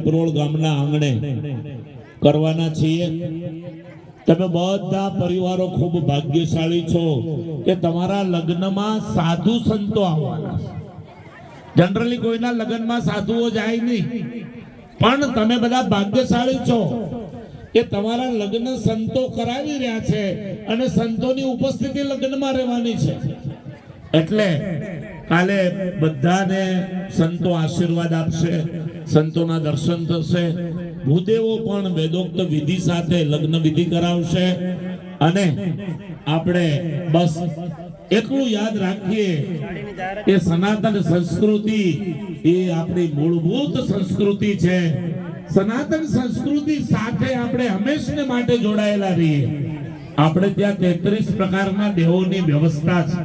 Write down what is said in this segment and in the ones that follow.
પીપરોળ ગામના આંગણે કરવાના છીએ। તમે બધા પરિવારો ખૂબ ભાગ્યશાળી છો કે તમારા લગ્નમાં સાધુ સંતો આવવાના છે। જનરલી કોઈના લગ્નમાં સાધુઓ જાય નહીં, પણ તમે બધા ભાગ્યશાળી છો કે તમારા લગ્ન સંતો કરાવી રહ્યા છે અને સંતોની ઉપસ્થિતિ લગ્નમાં રહેવાની છે। એટલે કાલે બધાને સંતો આશીર્વાદ આપશે, સંતોના દર્શન થશે। ભૂદેવો પણ વેદોક્ત વિધિ સાથે લગ્ન વિધિ કરાવશે। અને આપણે બસ એટલું યાદ રાખીએ કે સનાતન સંસ્કૃતિ એ આપણી મૂળભૂત સંસ્કૃતિ છે। સનાતન સંસ્કૃતિ સાથે આપણે હંમેશને માટે જોડાયેલા રહીએ। આપણે ત્યાં 33 પ્રકારના દેવોની વ્યવસ્થા છે।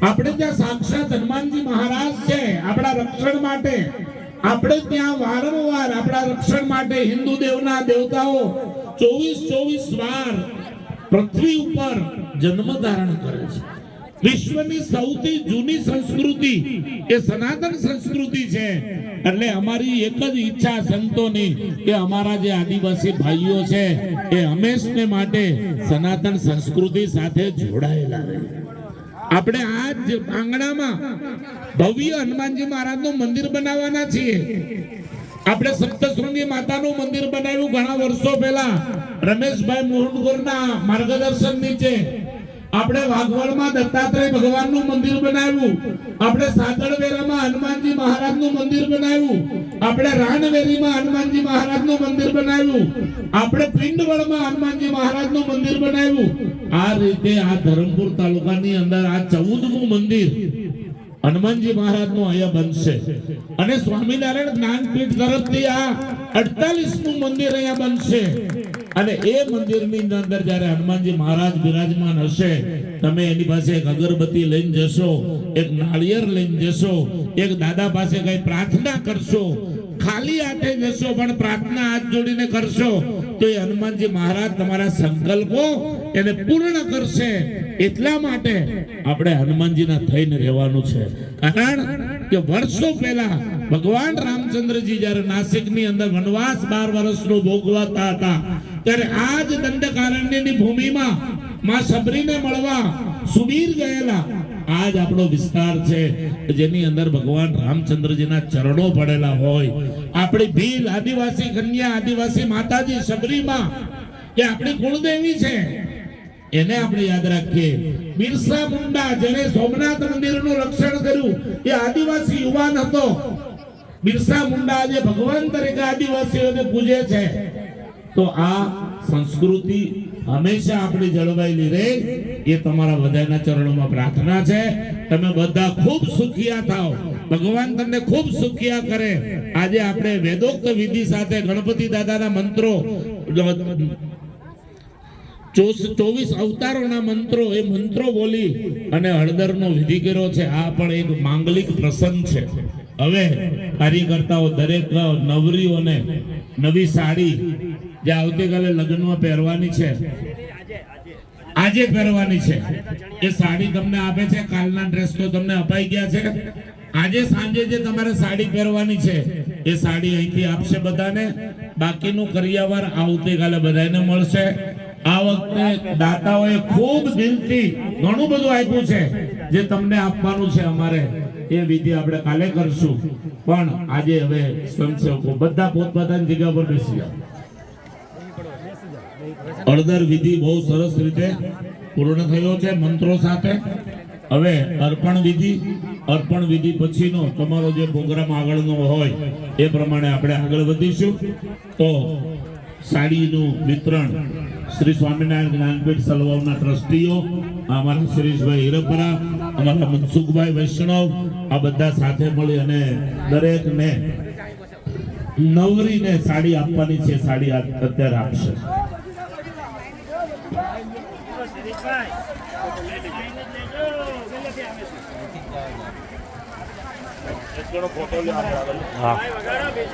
આપણે ત્યાં સાક્ષાત હનુમાનજી મહારાજ છે આપણા રક્ષણ માટે। આપણે ત્યાં વારંવાર આપણા રક્ષણ માટે હિન્દુ દેવના દેવતાઓ 24 વાર પૃથ્વી ઉપર જન્મ ધારણ કરે છે। વિશ્વની સૌથી જૂની સંસ્કૃતિ એ સનાતન સંસ્કૃતિ છે। એટલે અમારી એક જ ઈચ્છા સંતોની કે અમારા જે આદિવાસી ભાઈઓ છે એ હંમેશને માટે સનાતન સંસ્કૃતિ સાથે જોડાયેલા રહે। આપણે આ જ આંગણામાં ભવ્ય હનુમાનજી મહારાજનું મંદિર બનાવવાના છીએ। આપણે સપ્તશૃંગી માતાનું મંદિર બનાવ્યું ઘણા વર્ષો પહેલા રમેશભાઈ મોહનગોરના માર્ગદર્શન નીચે। આપણે વાઘવળમાં દત્તાત્રેય ભગવાનનું મંદિર બનાવ્યું। આપણે સાદળવેરામાં હનુમાનજી મહારાજનું મંદિર બનાવ્યું। આપણે રાણવેરીમાં હનુમાનજી મહારાજનું મંદિર બનાવ્યું। આપણે પિંડવળમાં હનુમાનજી મહારાજનું મંદિર બનાવ્યું। આ રીતે આ ધરમપુર તાલુકાની અંદર આ 14મું મંદિર હનુમાનજી મહારાજનું અહીંયા બનશે। અને સ્વામિનારાયણ જ્ઞાનપીઠ તરફથી આ 48મું મંદિર અહીંયા બનશે। અને એ મંદિરની અંદર જ્યારે હનુમાનજી મહારાજ બિરાજમાન હશે, તમે એની પાસે એક અગરબત્તી લઈને જશો, એક નાળિયેર લઈને જશો, એક દાદા પાસે કઈ પ્રાર્થના કરશો, ખાલી હાથે જશો પણ પ્રાર્થના હાથ જોડીને કરશો તો એ હનુમાનજી મહારાજ તમારા સંકલ્પો એને પૂર્ણ કરશે। એટલા માટે આપણે હનુમાનજીના થઈને રહેવાનું છે। કારણ કે વર્ષો પહેલા ભગવાન રામચંદ્રજી જ્યારે નાસિકની અંદર વનવાસ 12 વર્ષનો ભોગવતા હતા ત્યારે આ જ દંડકારણ્યની ભૂમિમાં માં શબરીને મળવા સુબીર ગયેલા આજ આપણો વિસ્તાર છે જેની અંદર ભગવાન રામચંદ્રજીના ચરણો પડેલા હોય। આપણી ભીલ આદિવાસી કન્યા આદિવાસી માતાજી શબરીમાં કે આપણી કુળદેવી છે, એને આપણે યાદ રાખીએ। બિરસા મુંડા જેને સોમનાથ મંદિરનું રક્ષણ કર્યું એ આદિવાસી યુવાન હતો। બિરસા મુંડા આજે ભગવાન તરીકે આદિવાસીઓને પૂજે છે। તો આ સંસ્કૃતિ હંમેશા આપણી જળવાયેલી રહે એ તમારા બધાના ચરણોમાં પ્રાર્થના છે। તમે બધા ખૂબ સુખિયા થાઓ, ભગવાન તમને ખૂબ સુખિયા કરે। આજે આપણે વેદોક્ત વિધિ સાથે ગણપતિ દાદાના મંત્રો 24 અવતારોના મંત્રો એ મંત્રો બોલી અને હળદરનો વિધિ કર્યો છે। આ પણ એક માંગલિક પ્રસંગ છે। હવે કાર્યકર્તાઓ દરેક નવરીઓને નવી સાડી જે આવતીકાલે લગ્નમાં પહેરવાની છે, આજે પહેરવાની છે, એ સાડી તમને આપે છે। કાલના ડ્રેસ તો તમને અપાઈ ગયા છે। આજે સાંજે જે તમારે સાડી પહેરવાની છે એ સાડી અહીંથી આપશે બધાને। બાકીનું કરિયાવર આવતીકાલે બધાને મળશે। આ વખતે દાતાઓએ ખૂબ દિલથી ઘણું બધું આપ્યું છે જે તમને આપવાનું છે અમારે, એ વિધિ આપણે કાલે કરશું। પણ આજે હવે સ્વયંસેવકો બધા પોતપોતાની જગ્યા પર બેસી જાઓ। હળદર વિધિ બહુ સરસ રીતે પૂર્ણ થયો છે મંત્રો સાથે। હવે અર્પણ વિધિ પછીનો તમારો જે પ્રોગ્રામ આગળનો હોય એ પ્રમાણે આપણે આગળ વધીશું। તો સાડીનું વિતરણ શ્રી સ્વામિનારાયણ જ્ઞાનપીઠ સલવાવના ટ્રસ્ટીઓ, અમારા શિરીષભાઈ હિરપરા, અમારા મનસુખભાઈ વૈષ્ણવ, આ બધા સાથે મળી અને દરેકને નવરીને સાડી આપવાની છે। સાડી અત્યારે આપશે। ફોટો